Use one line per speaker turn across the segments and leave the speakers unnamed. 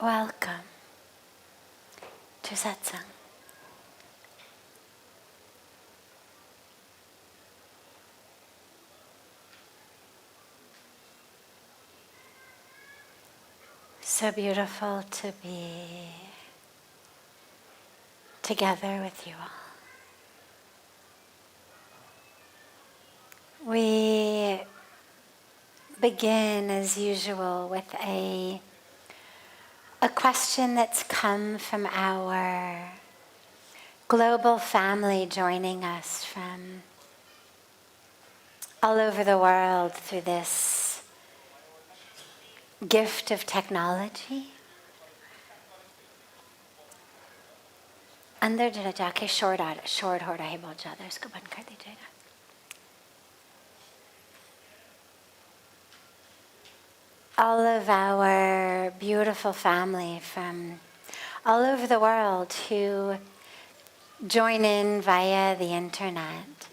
Welcome to Satsang. So beautiful to be together with you all. We begin as usual with a question that's come from our global family joining us from all over the world through this gift of technology. अंदर जरा जाके शोर हो रहा है बहुत ज़्यादा, इसको बंद कर दीजिएगा. All of our beautiful family from all over the world who join in via the internet.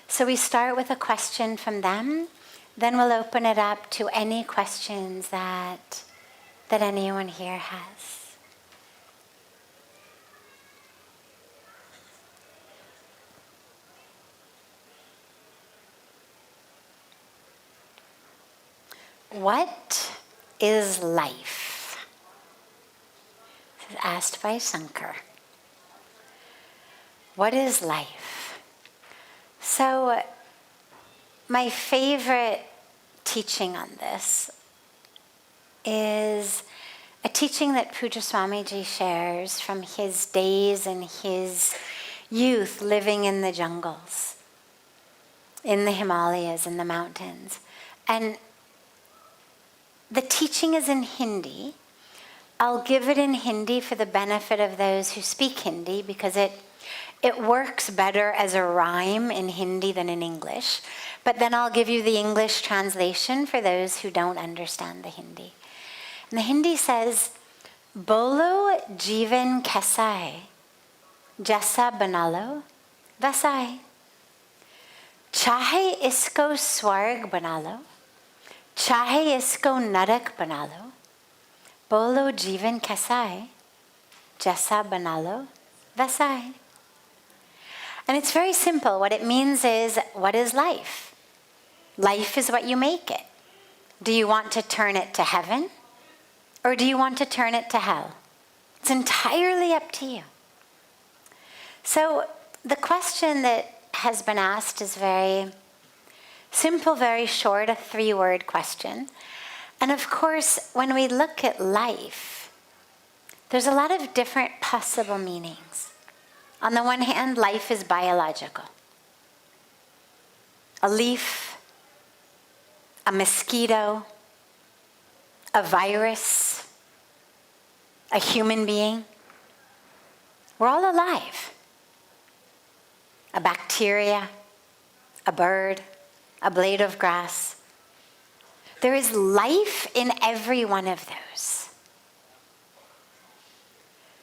So we start with a question from them, then we'll open it up to any questions that anyone here has. What is life? This is asked by Shankar. What is life? So, my favorite teaching on this is a teaching that Pujya Swamiji shares from his days and his youth living in the jungles, in the Himalayas, in the mountains. And the teaching is in Hindi. I'll give it in Hindi for the benefit of those who speak Hindi because it works better as a rhyme in Hindi than in English. But then I'll give you the English translation for those who don't understand the Hindi. And the Hindi says, Bolo jeevan kaisa hai, jaisa bana lo, वैसा है. चाहे इसको स्वर्ग बना लो, चाहे इसको नरक बना लो, बोलो जीवन कैसा है, जैसा बना लो, वैसा है. And it's very simple. What it means is, what is life? Life is what you make it. Do you want to turn it to heaven? Or do you want to turn it to hell? It's entirely up to you. So the question that has been asked is very simple, very short, a 3-word question. And of course, when we look at life, there's a lot of different possible meanings. On the one hand, life is biological. A leaf, a mosquito, a virus, a human being. We're all alive. A bacteria, a bird, a blade of grass. There is life in every one of those.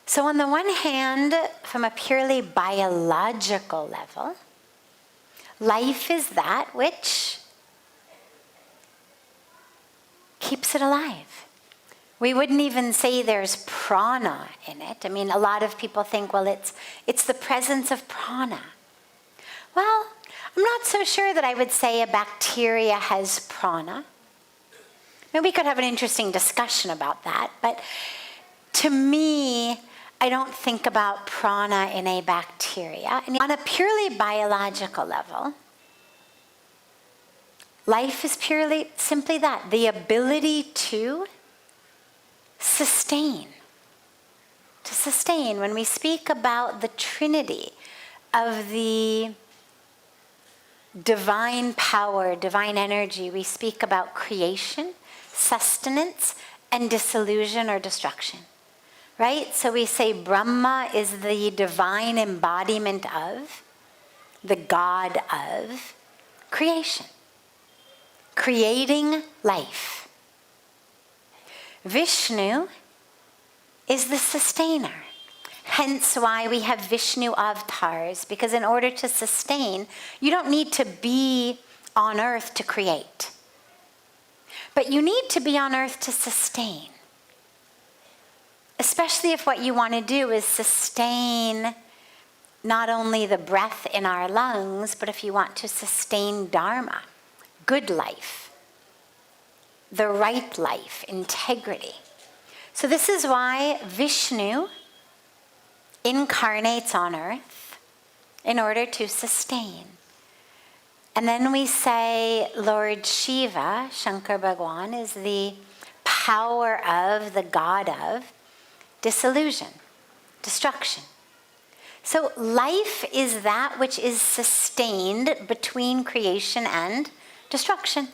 So on the one hand, from a purely biological level, life is that which keeps it alive. We wouldn't even say there's prana in it. I mean, a lot of people think, well, it's the presence of prana. Well, I'm not so sure that I would say a bacteria has prana. Maybe we could have an interesting discussion about that. But to me, I don't think about prana in a bacteria. And on a purely biological level, life is purely simply that, the ability to sustain. To sustain. When we speak about the Trinity of the divine power, divine energy, we speak about creation, sustenance, and dissolution or destruction. Right? So we say Brahma is the divine embodiment of, the God of creation. Creating life. Vishnu is the sustainer. Hence why we have Vishnu avatars, because in order to sustain, you don't need to be on earth to create. But you need to be on earth to sustain. especially if what you want to do is sustain not only the breath in our lungs, but if you want to sustain dharma, good life, the right life, integrity. So this is why Vishnu incarnates on earth in order to sustain. And then we say Lord Shiva, Shankar Bhagwan, is the power of, the god of, dissolution, destruction. So life is that which is sustained between creation and destruction.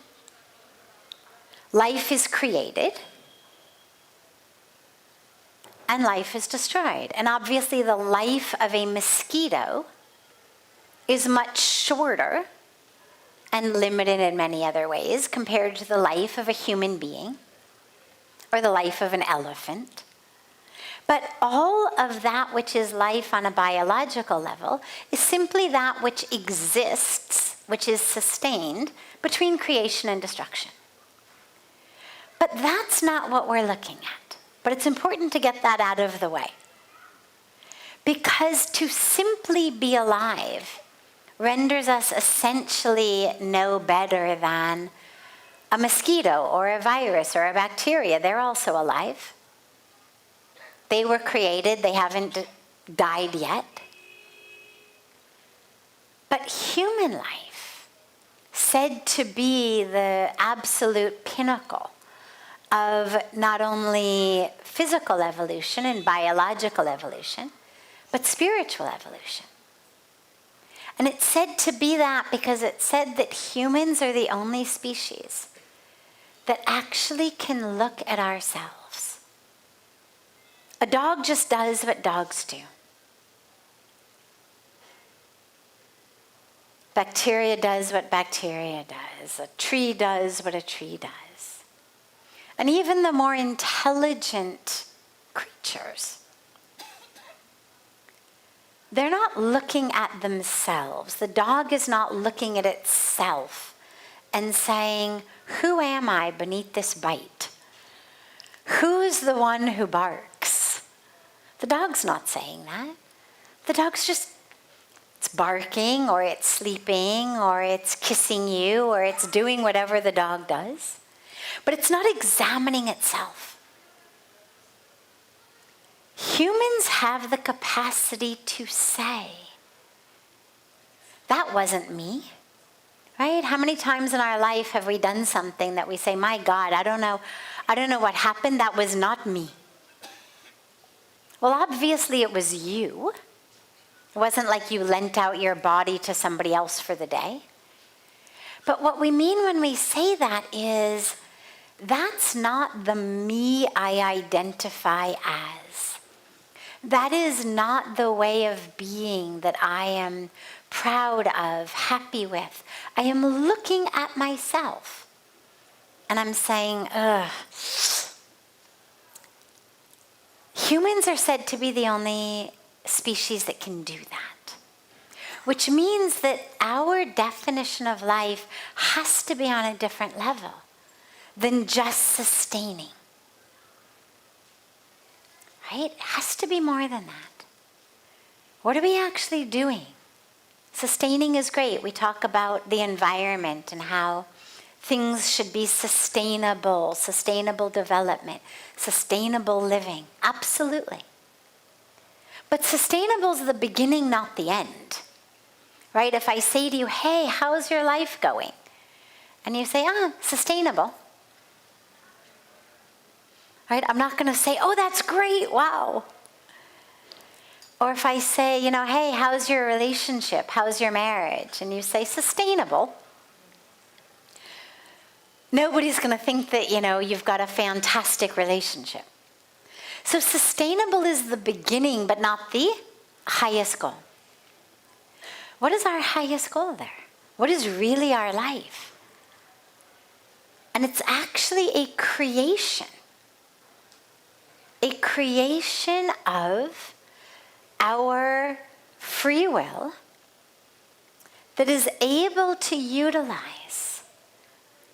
Life is created and life is destroyed. And obviously the life of a mosquito is much shorter and limited in many other ways compared to the life of a human being or the life of an elephant. But all of that which is life on a biological level is simply that which exists, which is sustained between creation and destruction. But that's not what we're looking at. But it's important to get that out of the way. Because to simply be alive renders us essentially no better than a mosquito or a virus or a bacteria. They're also alive. They were created, they haven't died yet. But human life, said to be the absolute pinnacle of not only physical evolution and biological evolution, but spiritual evolution. And it's said to be that because it's said that humans are the only species that actually can look at ourselves. A dog just does what dogs do. Bacteria does what bacteria does. A tree does what a tree does. And even the more intelligent creatures, they're not looking at themselves. The dog is not looking at itself and saying, who am I beneath this bite? Who's the one who barks? The dog's not saying that. The dog's just, it's barking, or it's sleeping, or it's kissing you, or it's doing whatever the dog does. But it's not examining itself. Humans have the capacity to say, that wasn't me, right? How many times in our life have we done something that we say, my God, I don't know what happened, that was not me. Well, obviously it was you. It wasn't like you lent out your body to somebody else for the day. But what we mean when we say that is, that's not the me I identify as. That is not the way of being that I am proud of, happy with. I am looking at myself and I'm saying, ugh. Humans are said to be the only species that can do that, which means that our definition of life has to be on a different level than just sustaining. Right? It has to be more than that. What are we actually doing? Sustaining is great. We talk about the environment and how things should be sustainable development, sustainable living. Absolutely. But sustainable is the beginning, not the end. Right? If I say to you, hey, how's your life going? And you say, sustainable. Right? I'm not going to say, oh, that's great, wow. Or if I say, hey, how's your relationship? How's your marriage? And you say, sustainable. Nobody's going to think that, you've got a fantastic relationship. So sustainable is the beginning, but not the highest goal. What is our highest goal there? What is really our life? And it's actually a creation of our free will that is able to utilize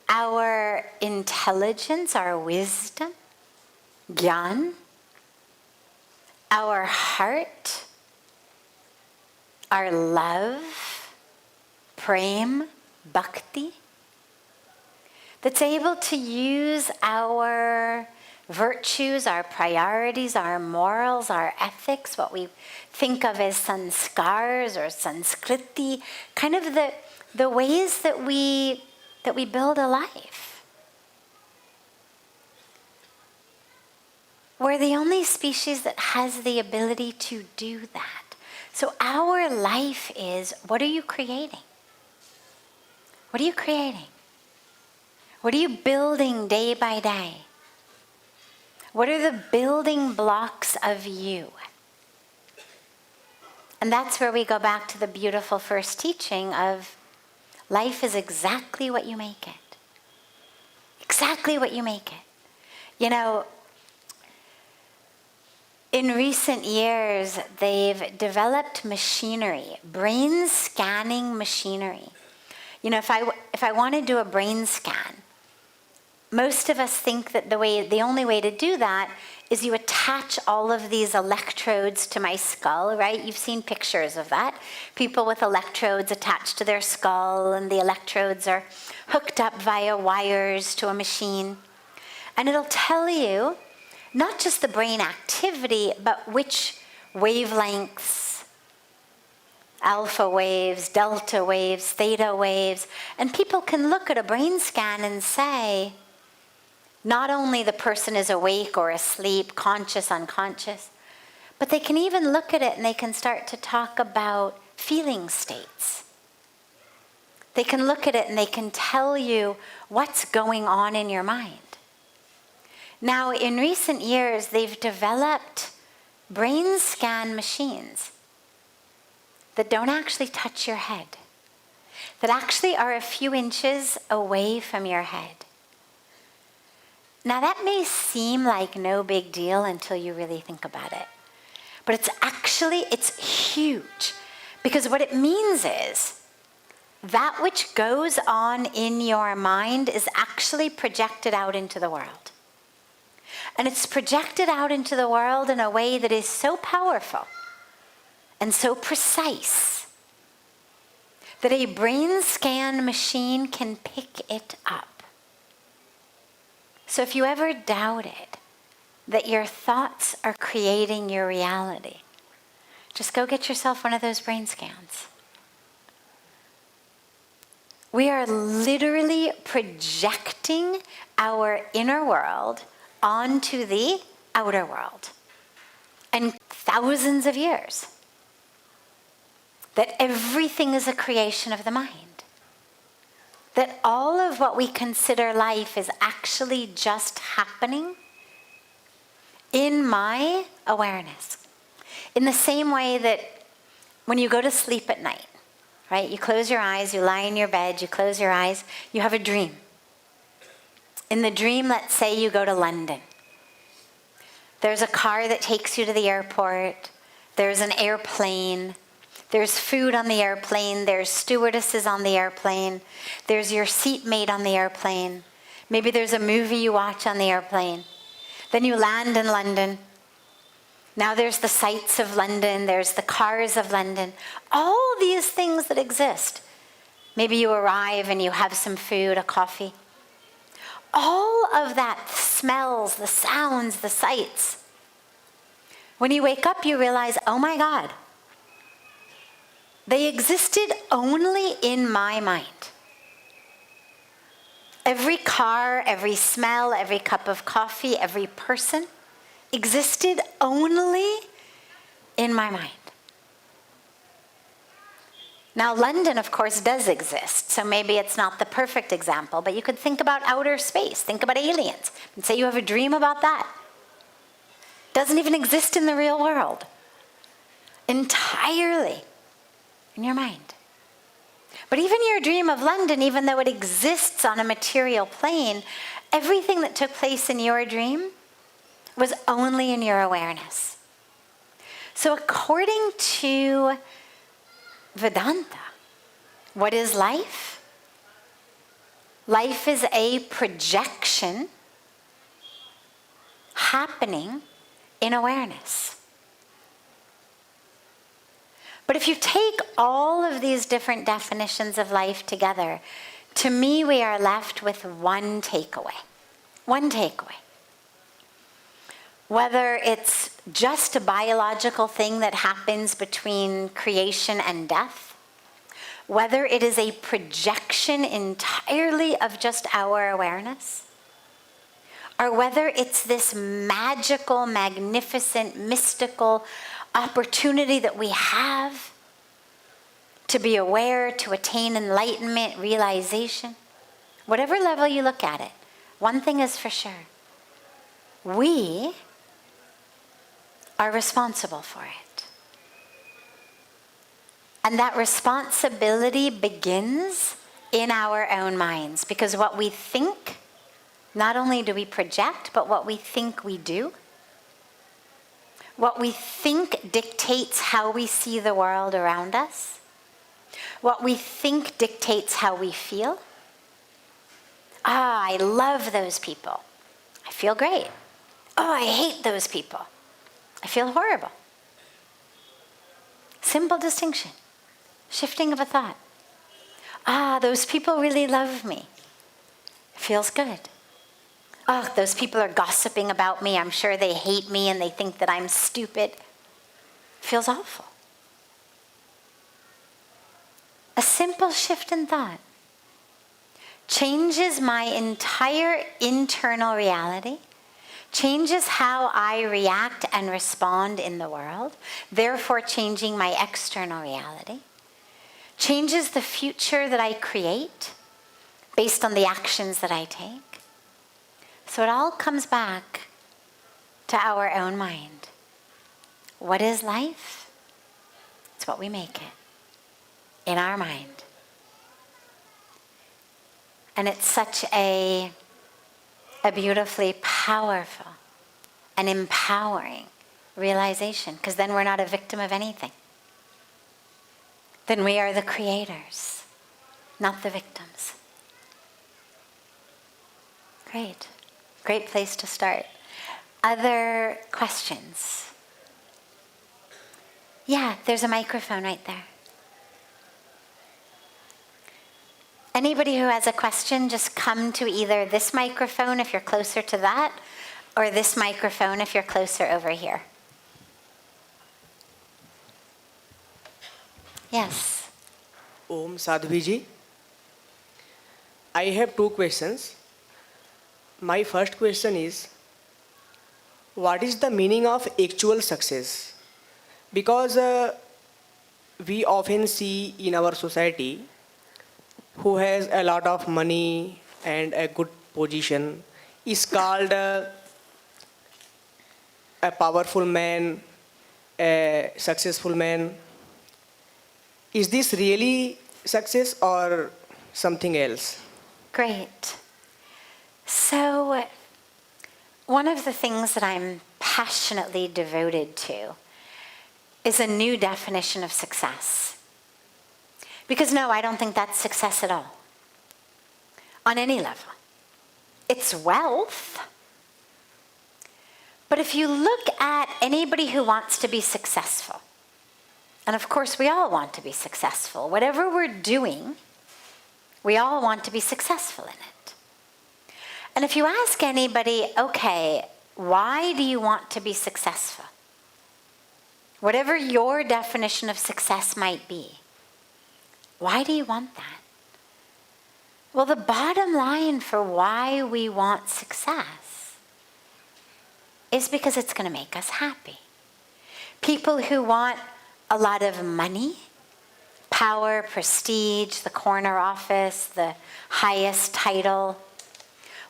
our intelligence, our wisdom, gyan, our heart, our love, prem, bhakti, that's able to use our virtues, our priorities, our morals, our ethics, what we think of as sanskars or sanskriti, kind of the ways that we build a life. We're the only species that has the ability to do that. So our life is, what are you creating? What are you creating? What are you building day by day? What are the building blocks of you? And that's where we go back to the beautiful first teaching of life is exactly what you make it. Exactly what you make it. You know, in recent years, they've developed machinery, brain scanning machinery. You know, if I want to do a brain scan, most of us think that the only way to do that is you attach all of these electrodes to my skull, right? You've seen pictures of that. People with electrodes attached to their skull, and the electrodes are hooked up via wires to a machine. And it'll tell you not just the brain activity, but which wavelengths, alpha waves, delta waves, theta waves. And people can look at a brain scan and say, not only the person is awake or asleep, conscious, unconscious, but they can even look at it and they can start to talk about feeling states. They can look at it and they can tell you what's going on in your mind. Now, in recent years, they've developed brain scan machines that don't actually touch your head, that actually are a few inches away from your head. Now that may seem like no big deal until you really think about it. But it's huge. Because what it means is that which goes on in your mind is actually projected out into the world. And it's projected out into the world in a way that is so powerful and so precise that a brain scan machine can pick it up. So if you ever doubted that your thoughts are creating your reality, just go get yourself one of those brain scans. We are literally projecting our inner world onto the outer world. And thousands of years. That everything is a creation of the mind. That all of what we consider life is actually just happening in my awareness. In the same way that when you go to sleep at night, right? You close your eyes, you lie in your bed, you close your eyes, you have a dream. In the dream, let's say you go to London. There's a car that takes you to the airport. There's an airplane. There's food on the airplane. There's stewardesses on the airplane. There's your seatmate on the airplane. Maybe there's a movie you watch on the airplane. Then you land in London. Now there's the sights of London. There's the cars of London. All these things that exist. Maybe you arrive and you have some food, a coffee. All of that, the smells, the sounds, the sights. When you wake up, you realize, oh my God, they existed only in my mind. Every car, every smell, every cup of coffee, every person existed only in my mind. Now, London, of course, does exist, so maybe it's not the perfect example, but you could think about outer space, think about aliens, and say you have a dream about that. Doesn't even exist in the real world. Entirely in your mind. But even your dream of London, even though it exists on a material plane, everything that took place in your dream was only in your awareness. So according to Vedanta, what is life? Life is a projection happening in awareness. But if you take all of these different definitions of life together, to me, we are left with one takeaway. One takeaway. Whether it's just a biological thing that happens between creation and death, whether it is a projection entirely of just our awareness, or whether it's this magical, magnificent, mystical opportunity that we have to be aware, to attain enlightenment, realization, whatever level you look at it, one thing is for sure. We are responsible for it. And that responsibility begins in our own minds, because what we think, not only do we project, but what we think we do. What we think dictates how we see the world around us. What we think dictates how we feel. I love those people. I feel great. I hate those people. I feel horrible. Simple distinction. Shifting of a thought. Those people really love me. Feels good. Those people are gossiping about me. I'm sure they hate me and they think that I'm stupid. Feels awful. A simple shift in thought changes my entire internal reality, changes how I react and respond in the world, therefore changing my external reality, changes the future that I create based on the actions that I take. So it all comes back to our own mind. What is life? It's what we make it in our mind. And it's such a beautifully powerful and empowering realization, because then we're not a victim of anything. Then we are the creators, not the victims. Great. Great place to start. Other questions? Yeah, there's a microphone right there. Anybody who has a question, just come to either this microphone if you're closer to that, or this microphone if you're closer over here. Yes.
Om Sadhviji. I have two questions. My first question is, what is the meaning of actual success? Because we often see in our society who has a lot of money and a good position is called a powerful man, a successful man. Is this really success or something else?
Great. So, one of the things that I'm passionately devoted to is a new definition of success. Because no, I don't think that's success at all. On any level. It's wealth. But if you look at anybody who wants to be successful, and of course we all want to be successful, whatever we're doing, we all want to be successful in it. And if you ask anybody, okay, why do you want to be successful? Whatever your definition of success might be, why do you want that? Well, the bottom line for why we want success is because it's going to make us happy. People who want a lot of money, power, prestige, the corner office, the highest title,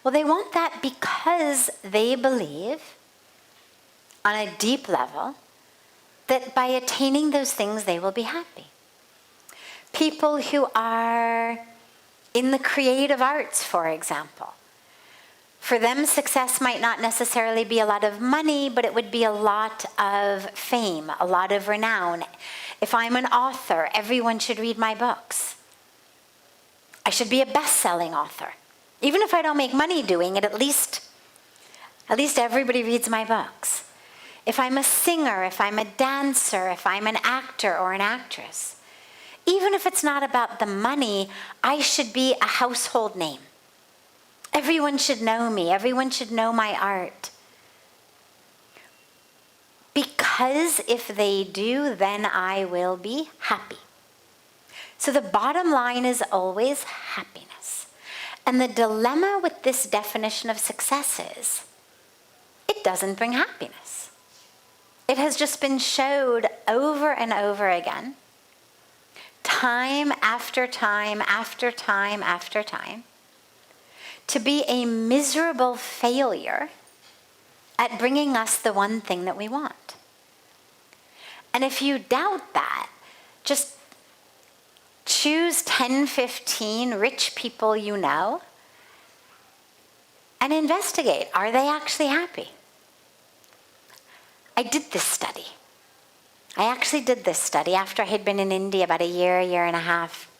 well, they want that because they believe on a deep level that by attaining those things they will be happy. People who are in the creative arts, for example, for them success might not necessarily be a lot of money, but it would be a lot of fame, a lot of renown. If I'm an author, everyone should read my books. I should be a best-selling author. Even if I don't make money doing it, at least everybody reads my books. if I'm a singer, if I'm a dancer, if I'm an actor or an actress, even if it's not about the money, I should be a household name. Everyone should know me. Everyone should know my art. Because if they do, then I will be happy. So the bottom line is always happiness. And the dilemma with this definition of success is, it doesn't bring happiness. It has just been showed over and over again, time after time after time after time, to be a miserable failure at bringing us the one thing that we want. And if you doubt that, just choose 10, 15 rich people you know and investigate. Are they actually happy? I did this study. I actually did this study after I had been in India about a year and a half.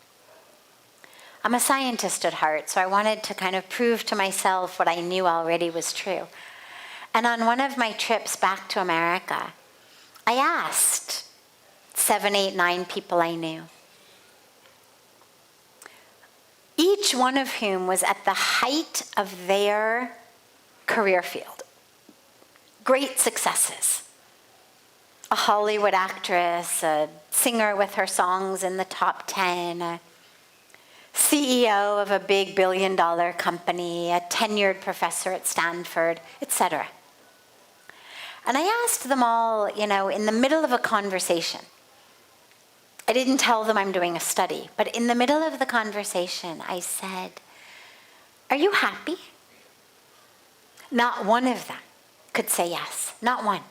I'm a scientist at heart, so I wanted to kind of prove to myself what I knew already was true. And on one of my trips back to America, I asked 7, 8, 9 people I knew, each one of whom was at the height of their career field. Great successes. A Hollywood actress, a singer with her songs in the top 10, a CEO of a big billion-dollar company, a tenured professor at Stanford, etc. And I asked them all, in the middle of a conversation. I didn't tell them I'm doing a study, but in the middle of the conversation, I said, "Are you happy?" Not one of them could say yes, not one.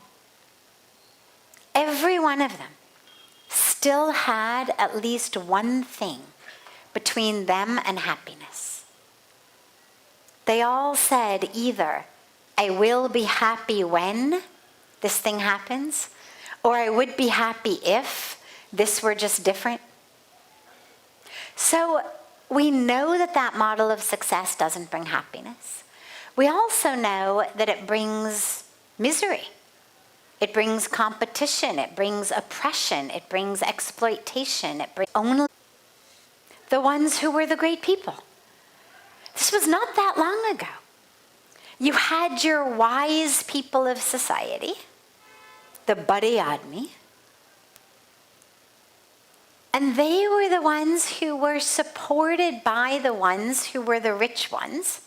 Every one of them still had at least one thing between them and happiness. They all said either, "I will be happy when this thing happens," or "I would be happy if this were just different." So we know that that model of success doesn't bring happiness. We also know that it brings misery. It brings competition. It brings oppression. It brings exploitation. It brings only the ones who were the great people. This was not that long ago. You had your wise people of society, the Bade Admi, and they were the ones who were supported by the ones who were the rich ones,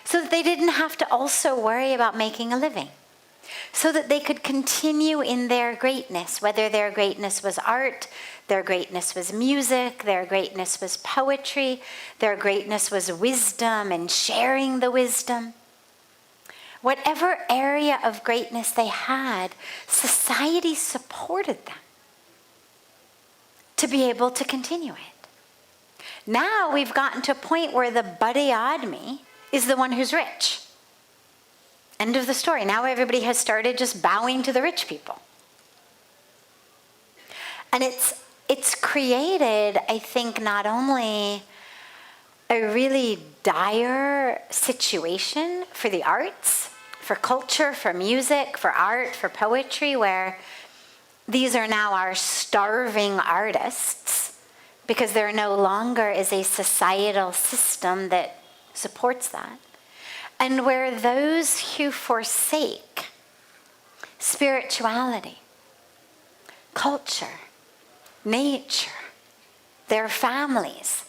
so that they didn't have to also worry about making a living, so that they could continue in their greatness, whether their greatness was art, their greatness was music, their greatness was poetry, their greatness was wisdom and sharing the wisdom. Whatever area of greatness they had, society supported them to be able to continue it. Now we've gotten to a point where the Bade Admi is the one who's rich. End of the story. Now everybody has started just bowing to the rich people. And it's created, I think, not only a really dire situation for the arts, for culture, for music, for art, for poetry, where these are now our starving artists because there no longer is a societal system that supports that. And where those who forsake spirituality, culture, nature, their families,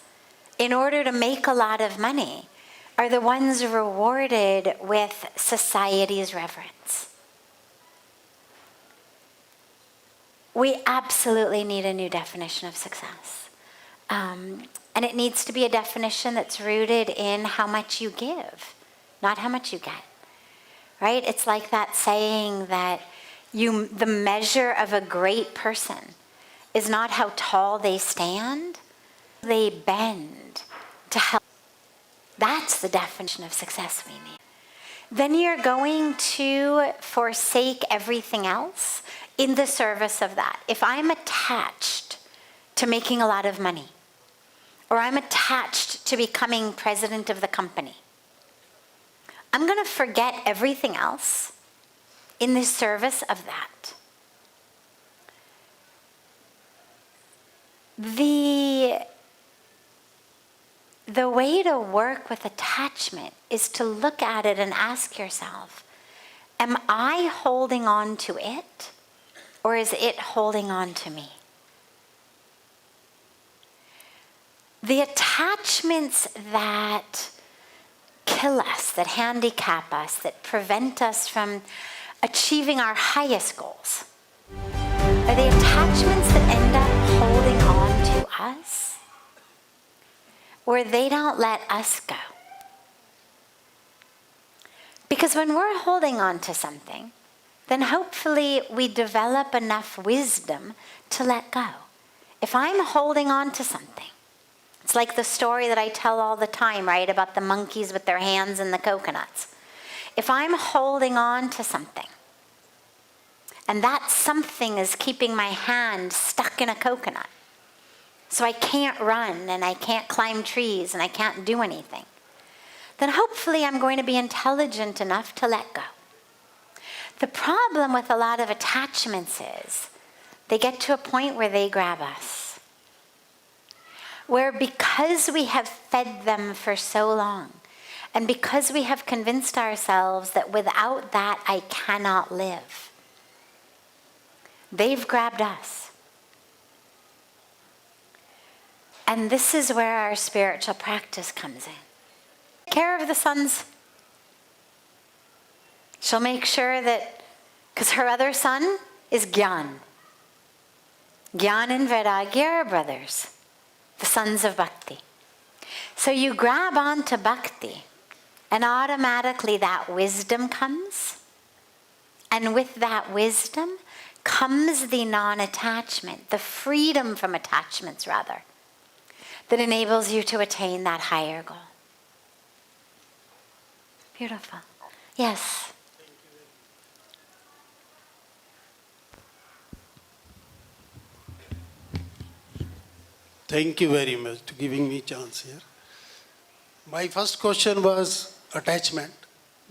in order to make a lot of money, are the ones rewarded with society's reverence. We absolutely need a new definition of success. And it needs to be a definition that's rooted in how much you give, not how much you get. Right? It's like that saying that the measure of a great person is not how tall they stand, they bend to help. That's the definition of success we need. Then you're going to forsake everything else in the service of that. If I'm attached to making a lot of money, or I'm attached to becoming president of the company, I'm going to forget everything else in the service of that. The way to work with attachment is to look at it and ask yourself, am I holding on to it, or is it holding on to me? The attachments that kill us, that handicap us, that prevent us from achieving our highest goals, are the attachments that end up holding on to us, where they don't let us go. Because when we're holding on to something, then hopefully we develop enough wisdom to let go. If I'm holding on to something, it's like the story that I tell all the time, right, about the monkeys with their hands in the coconuts. If I'm holding on to something, and that something is keeping my hand stuck in a coconut, so I can't run and I can't climb trees and I can't do anything, then hopefully I'm going to be intelligent enough to let go. The problem with a lot of attachments is they get to a point where they grab us. Where because we have fed them for so long, and because we have convinced ourselves that without that I cannot live, they've grabbed us. And this is where our spiritual practice comes in. Take care of the sons. She'll make sure that, because her other son is Gyan. Gyan and Vairagya are brothers, the sons of Bhakti. So you grab onto Bhakti, and automatically that wisdom comes. And with that wisdom comes the non-attachment, the freedom from attachments, rather, that enables you to attain that higher goal. Beautiful. Yes.
Thank you very much for giving me a chance here. My first question was attachment,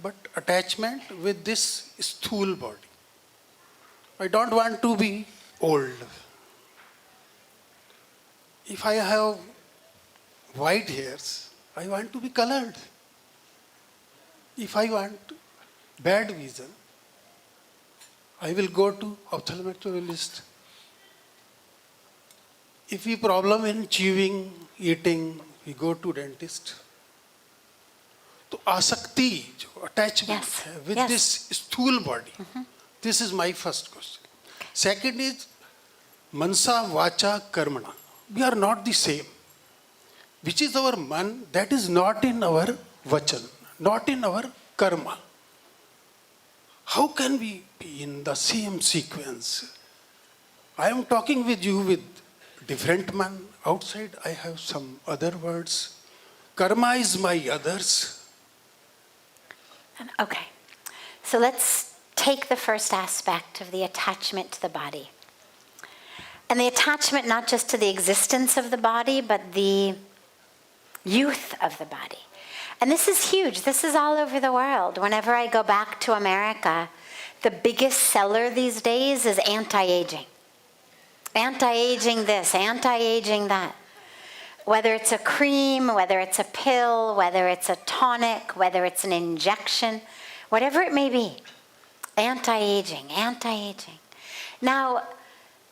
but attachment with this stool body. I don't want to be old. If I have white hairs, I want to be colored. If I want bad vision, I will go to ophthalmologist. If we problem in chewing, eating, we go to dentist. So asakti, attachment with this stool body, this is my first question. Second is mansa, vacha, karmana. We are not the same. Which is our man, that is not in our vachan, not in our karma. How can we be in the same sequence? I am talking with you with different man. Outside I have some other words. Karma is my others.
Okay. So let's take the first aspect of the attachment to the body. And the attachment not just to the existence of the body, but the youth of the body. And this is huge. This is all over the world. Whenever I go back to America, the biggest seller these days is anti-aging. Anti-aging this, anti-aging that. Whether it's a cream, whether it's a pill, whether it's a tonic, whether it's an injection, whatever it may be. Anti-aging, anti-aging. Now,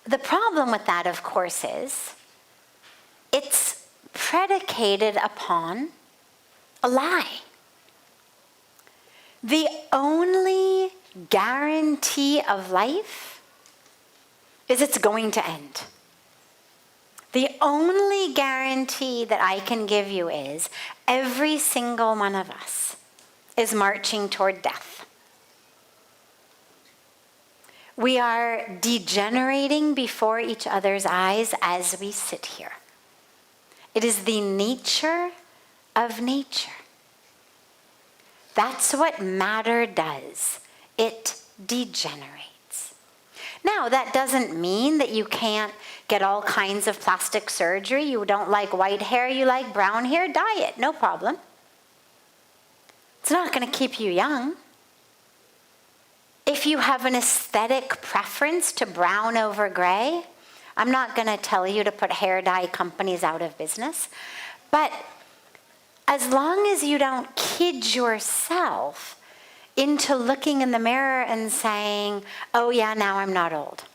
the problem with that, of course, is it's predicated upon a lie. The only guarantee of life is it's going to end. The only guarantee that I can give you is every single one of us is marching toward death. We are degenerating before each other's eyes as we sit here. It is the nature of nature. That's what matter does. It degenerates. Now, that doesn't mean that you can't get all kinds of plastic surgery. You don't like white hair, you like brown hair, dye it, no problem. It's not going to keep you young. if you have an aesthetic preference to brown over gray, I'm not going to tell you to put hair dye companies out of business. But as long as you don't kid yourself into looking in the mirror and saying, oh yeah, now I'm not old.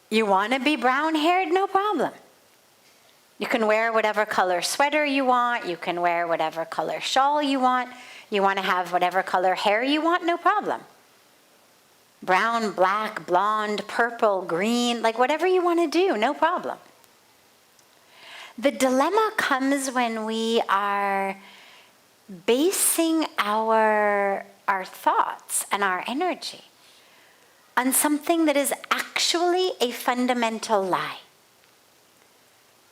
You want to be brown haired? No problem. You can wear whatever color sweater you want. You can wear whatever color shawl you want. You want to have whatever color hair you want? No problem. Brown, black, blonde, purple, green, like whatever you want to do, no problem. The dilemma comes when we are basing our thoughts and our energy on something that is actually a fundamental lie.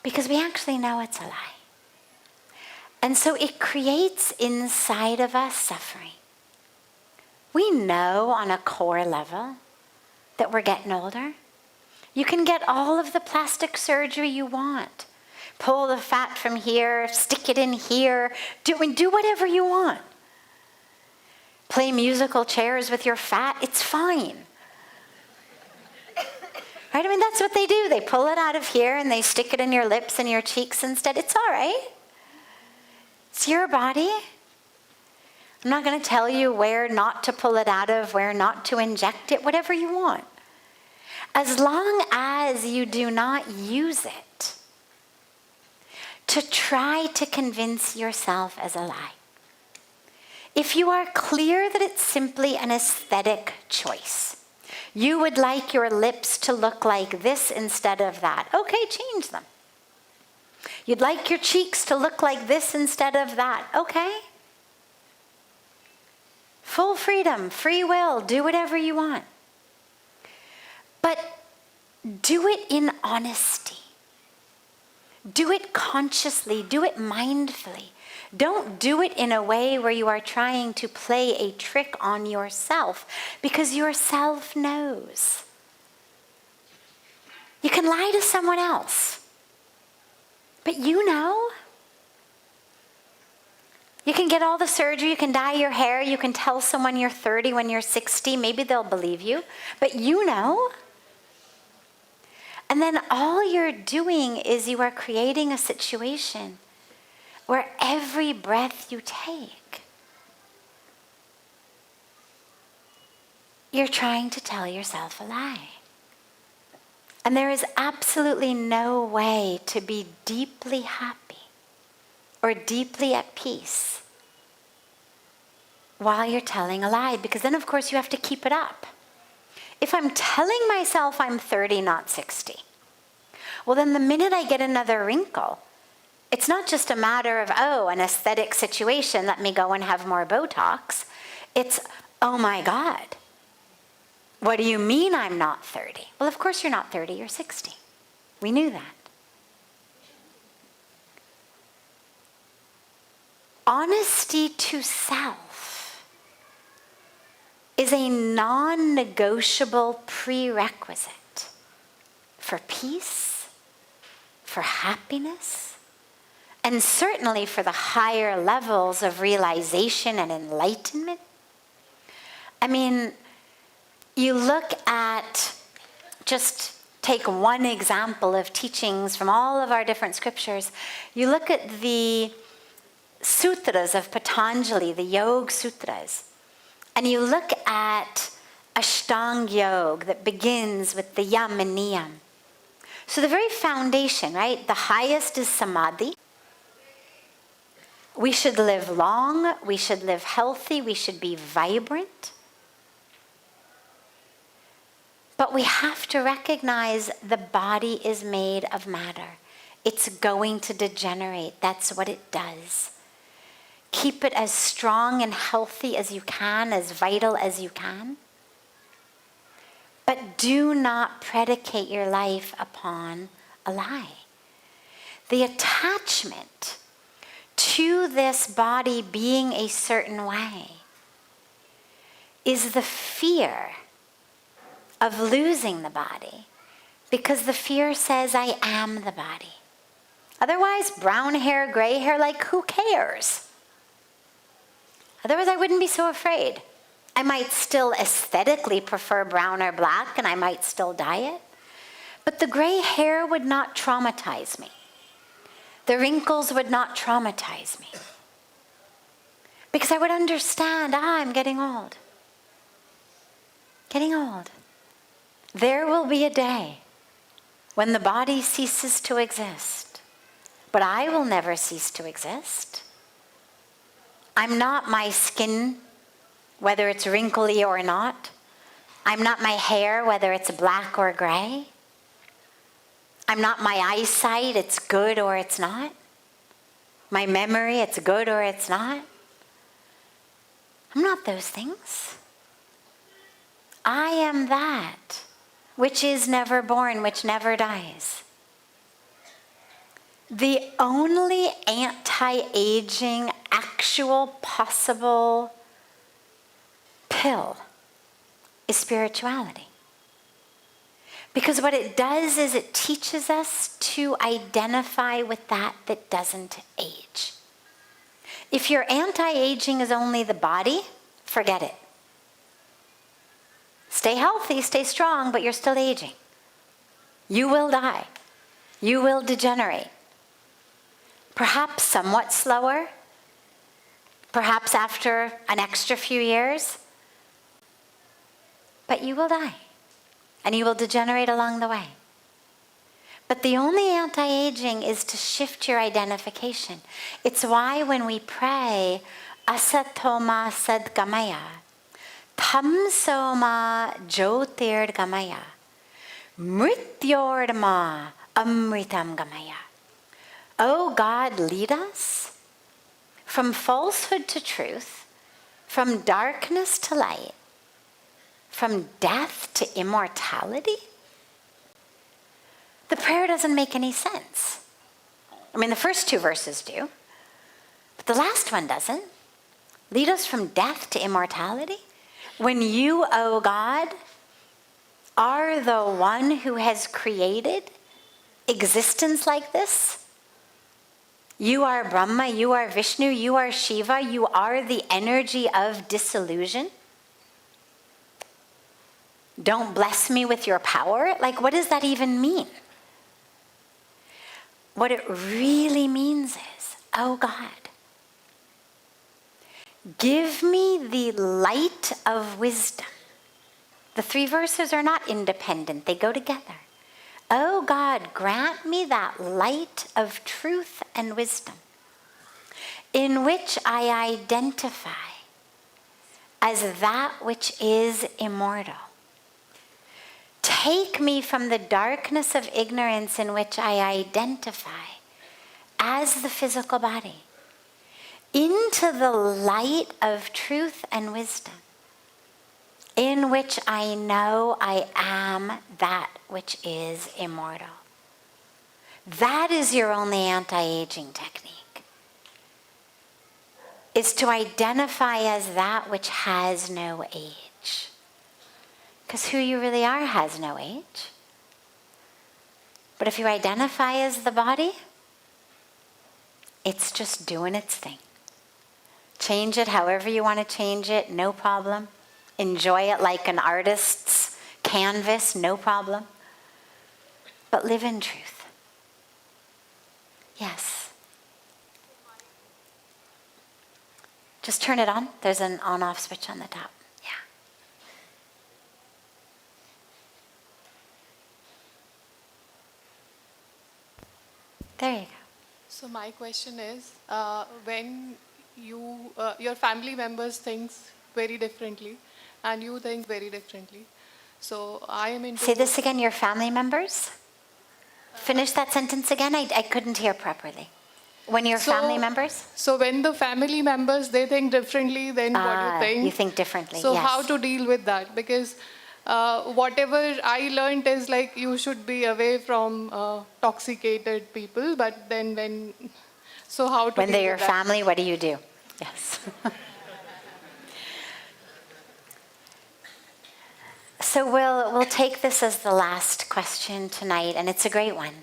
Because we actually know it's a lie. And so it creates inside of us suffering. We know on a core level that we're getting older. You can get all of the plastic surgery you want. Pull the fat from here, stick it in here, do whatever you want. Play musical chairs with your fat, it's fine. Right? I mean, that's what they do. They pull it out of here and they stick it in your lips and your cheeks instead. It's all right. It's your body. I'm not going to tell you where not to pull it out of, where not to inject it, whatever you want. As long as you do not use it to try to convince yourself as a lie. If you are clear that it's simply an aesthetic choice, you would like your lips to look like this instead of that. Okay, change them. You'd like your cheeks to look like this instead of that. Okay. Full freedom, free will, do whatever you want. But do it in honesty. Do it consciously, do it mindfully. Don't do it in a way where you are trying to play a trick on yourself, because yourself knows. You can lie to someone else, but you know. You can get all the surgery, you can dye your hair, you can tell someone you're 30 when you're 60, maybe they'll believe you, but you know. And then all you're doing is you are creating a situation where every breath you take, you're trying to tell yourself a lie. And there is absolutely no way to be deeply happy or deeply at peace while you're telling a lie, because then of course you have to keep it up. If I'm telling myself I'm 30, not 60, well then the minute I get another wrinkle, it's not just a matter of, oh, an aesthetic situation, let me go and have more Botox. It's, oh my God, what do you mean I'm not 30? Well, of course you're not 30, you're 60. We knew that. Honesty to self is a non-negotiable prerequisite for peace, for happiness, and certainly for the higher levels of realization and enlightenment. I mean, you look at, just take one example of teachings from all of our different scriptures. You look at the sutras of Patanjali, the Yoga Sutras, and you look at Ashtanga Yoga that begins with the Yam and Niyam. So the very foundation, right? The highest is Samadhi. We should live long, we should live healthy, we should be vibrant. But we have to recognize the body is made of matter. It's going to degenerate. That's what it does. Keep it as strong and healthy as you can, as vital as you can. But do not predicate your life upon a lie. The attachment to this body being a certain way is the fear of losing the body, because the fear says, I am the body. Otherwise, brown hair, gray hair, like who cares? Otherwise, I wouldn't be so afraid. I might still aesthetically prefer brown or black, and I might still dye it. But the gray hair would not traumatize me. The wrinkles would not traumatize me. Because I would understand, I'm getting old. Getting old. There will be a day when the body ceases to exist. But I will never cease to exist. I'm not my skin, whether it's wrinkly or not. I'm not my hair, whether it's black or gray. I'm not my eyesight, it's good or it's not. My memory, it's good or it's not. I'm not those things. I am that which is never born, which never dies. The only anti-aging, actual, possible pill is spirituality. Because what it does is it teaches us to identify with that that doesn't age. If your anti-aging is only the body, forget it. Stay healthy, stay strong, but you're still aging. You will die. You will degenerate. Perhaps somewhat slower. Perhaps after an extra few years. But you will die. And you will degenerate along the way. But the only anti-aging is to shift your identification. It's why when we pray, asatoma sadgamaya, tamsoma jyotirgamaya, mrityorma amritam gamaya. Oh God, lead us from falsehood to truth, from darkness to light, from death to immortality? The prayer doesn't make any sense. I mean, the first two verses do, but the last one doesn't. Lead us from death to immortality? When you, oh God, are the one who has created existence like this? You are Brahma, you are Vishnu, you are Shiva, you are the energy of disillusion. Don't bless me with your power? Like, what does that even mean? What it really means is, oh God, give me the light of wisdom. The three verses are not independent, they go together. Oh God, grant me that light of truth and wisdom in which I identify as that which is immortal. Take me from the darkness of ignorance in which I identify as the physical body into the light of truth and wisdom in which I know I am that which is immortal. That is your only anti-aging technique. Is to identify as that which has no age. Because who you really are has no age. But if you identify as the body, it's just doing its thing. Change it however you want to change it, no problem. Enjoy it like an artist's canvas, no problem. But live in truth. Yes. Just turn it on. There's an on-off switch on the top. Yeah. There you go.
So my question is, when your family members think very differently, and you think very differently. So I am into...
Say this again, your family members? Finish that sentence again, I couldn't hear properly. When your family members?
So when the family members, they think differently than what you think.
You think differently,
so
yes.
how to deal with that? Because whatever I learned is like you should be away from toxicated people, but then when... So how to
when
deal
they're your
with that?
family, what do you do? Yes. So we'll take this as the last question tonight, and it's a great one.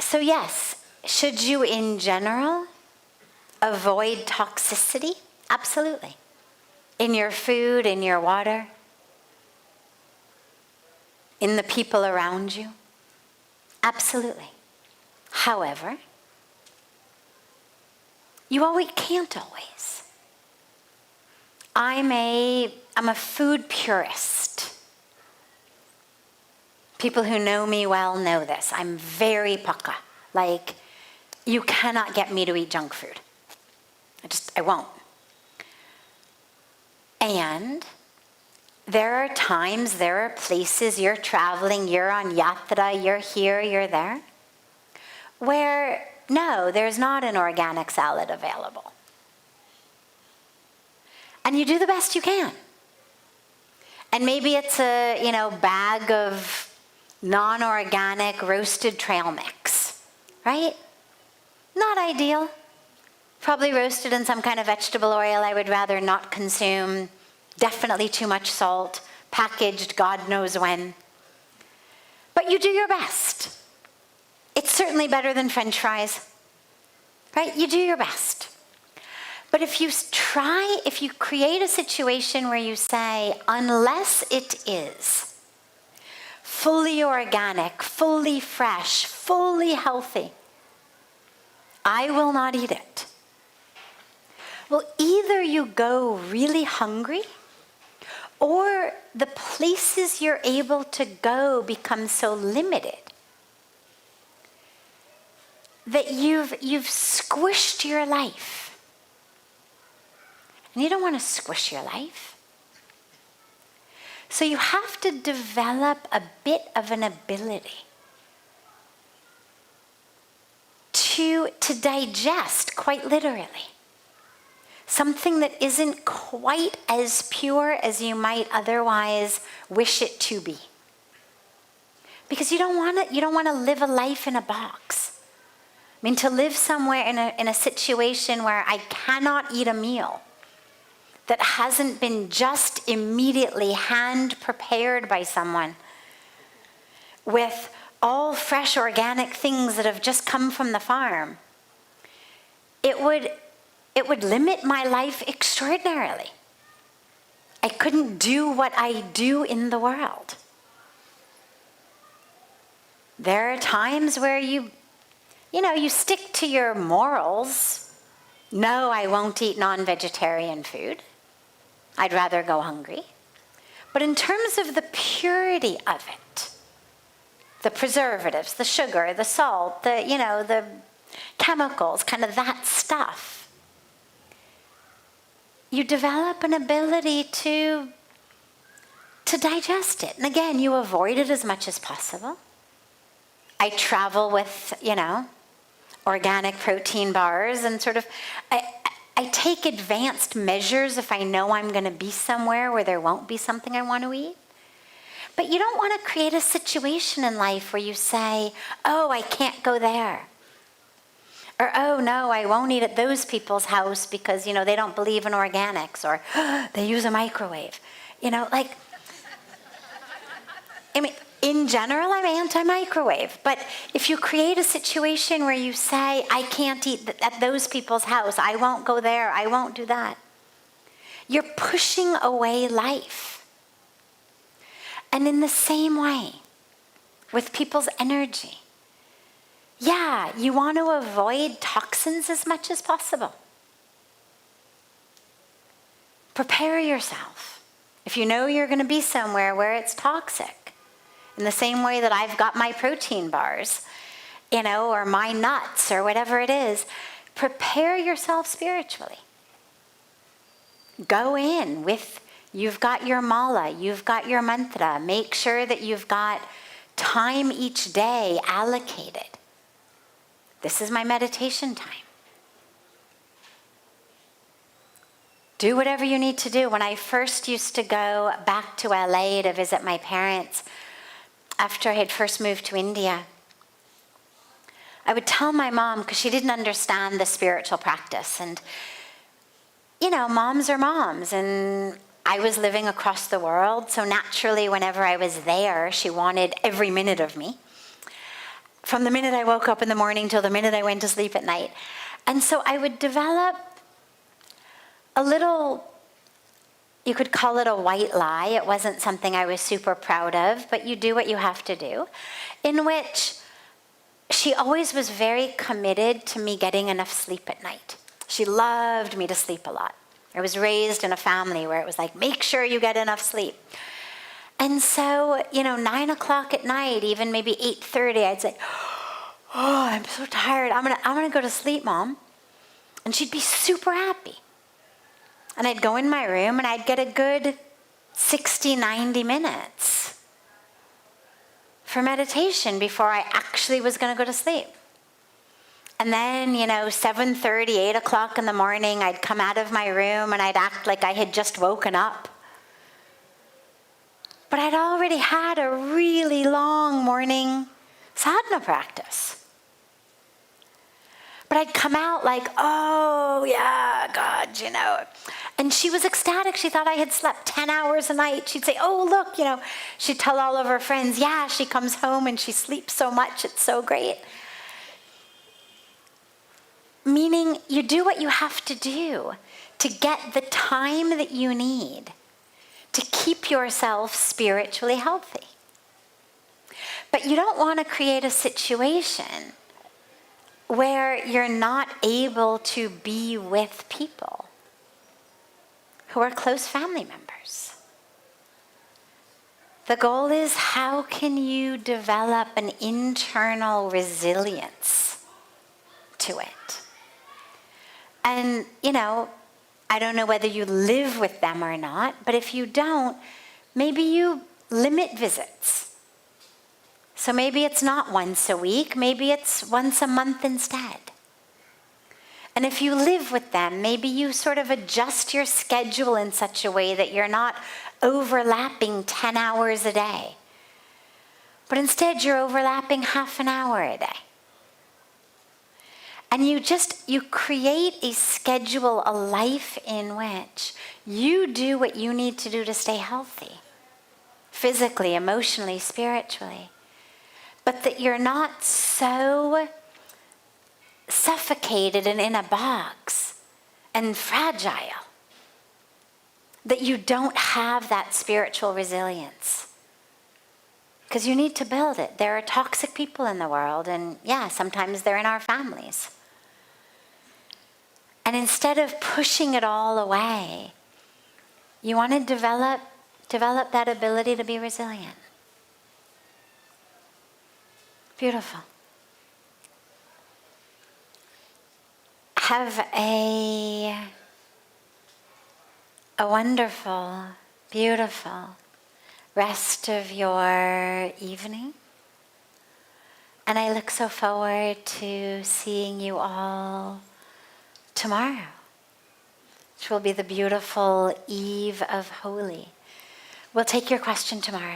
So yes, should you in general avoid toxicity? Absolutely. In your food, in your water, in the people around you? Absolutely. However, you can't always. I'm a food purist. People who know me well know this. I'm very pukka. Like, you cannot get me to eat junk food. I won't. And there are times, there are places, you're traveling, you're on yatra, you're here, you're there, where, no, there's not an organic salad available. And you do the best you can. And maybe it's a, bag of non-organic roasted trail mix, right? Not ideal. Probably roasted in some kind of vegetable oil I would rather not consume. Definitely too much salt, packaged God knows when. But you do your best. It's certainly better than French fries, right? You do your best. But if you create a situation where you say, unless it is fully organic, fully fresh, fully healthy, I will not eat it. Well, either you go really hungry, or the places you're able to go become so limited that you've squished your life. And you don't want to squish your life. So you have to develop a bit of an ability to digest, quite literally, something that isn't quite as pure as you might otherwise wish it to be. Because you don't want to live a life in a box. I mean, to live somewhere in a situation where I cannot eat a meal that hasn't been just immediately hand prepared by someone with all fresh organic things that have just come from the farm, it would limit my life extraordinarily. I couldn't do what I do in the world. There are times where you stick to your morals. No, I won't eat non-vegetarian food. I'd rather go hungry. But in terms of the purity of it, the preservatives, the sugar, the salt, the chemicals, kind of that stuff, you develop an ability to digest it. And again, you avoid it as much as possible. I travel with, organic protein bars and sort of, I take advanced measures if I know I'm going to be somewhere where there won't be something I want to eat. But you don't want to create a situation in life where you say, oh, I can't go there. Or, oh, no, I won't eat at those people's house because, they don't believe in organics, or they use a microwave. In general, I'm anti-microwave. But if you create a situation where you say, I can't eat at those people's house, I won't go there, I won't do that, you're pushing away life. And in the same way, with people's energy, yeah, you want to avoid toxins as much as possible. Prepare yourself. If you know you're going to be somewhere where it's toxic, in the same way that I've got my protein bars, or my nuts, or whatever it is, prepare yourself spiritually. Go in with, you've got your mala, you've got your mantra. Make sure that you've got time each day allocated. This is my meditation time. Do whatever you need to do. When I first used to go back to LA to visit my parents, after I had first moved to India, I would tell my mom, because she didn't understand the spiritual practice. And, moms are moms. And I was living across the world. So naturally, whenever I was there, she wanted every minute of me. from the minute I woke up in the morning till the minute I went to sleep at night. And so I would develop a little, you could call it a white lie. It wasn't something I was super proud of, but you do what you have to do, in which she always was very committed to me getting enough sleep at night. She loved me to sleep a lot. I was raised in a family where it was like, make sure you get enough sleep. And so, 9 o'clock at night, even maybe 8:30, I'd say, oh, I'm so tired. I'm gonna go to sleep, Mom. And she'd be super happy. And I'd go in my room and I'd get a good 60, 90 minutes for meditation before I actually was gonna go to sleep. And then, 7:30, 8 o'clock in the morning, I'd come out of my room and I'd act like I had just woken up. But I'd already had a really long morning sadhana practice. But I'd come out like, oh, yeah, God, And she was ecstatic. She thought I had slept 10 hours a night. She'd say, oh, look, she'd tell all of her friends, yeah, she comes home and she sleeps so much. It's so great. Meaning you do what you have to do to get the time that you need to keep yourself spiritually healthy. But you don't want to create a situation where you're not able to be with people who are close family members. The goal is, how can you develop an internal resilience to it? And, I don't know whether you live with them or not, but if you don't, maybe you limit visits. So maybe it's not once a week, maybe it's once a month instead. And if you live with them, maybe you sort of adjust your schedule in such a way that you're not overlapping 10 hours a day, but instead you're overlapping half an hour a day. And you create a schedule, a life in which you do what you need to do to stay healthy, physically, emotionally, spiritually. But that you're not so suffocated and in a box and fragile that you don't have that spiritual resilience. Because you need to build it. There are toxic people in the world, and sometimes they're in our families. And instead of pushing it all away, you want to develop that ability to be resilient. Beautiful. Have a wonderful, beautiful rest of your evening. And I look so forward to seeing you all tomorrow, which will be the beautiful Eve of Holi. We'll take your question tomorrow.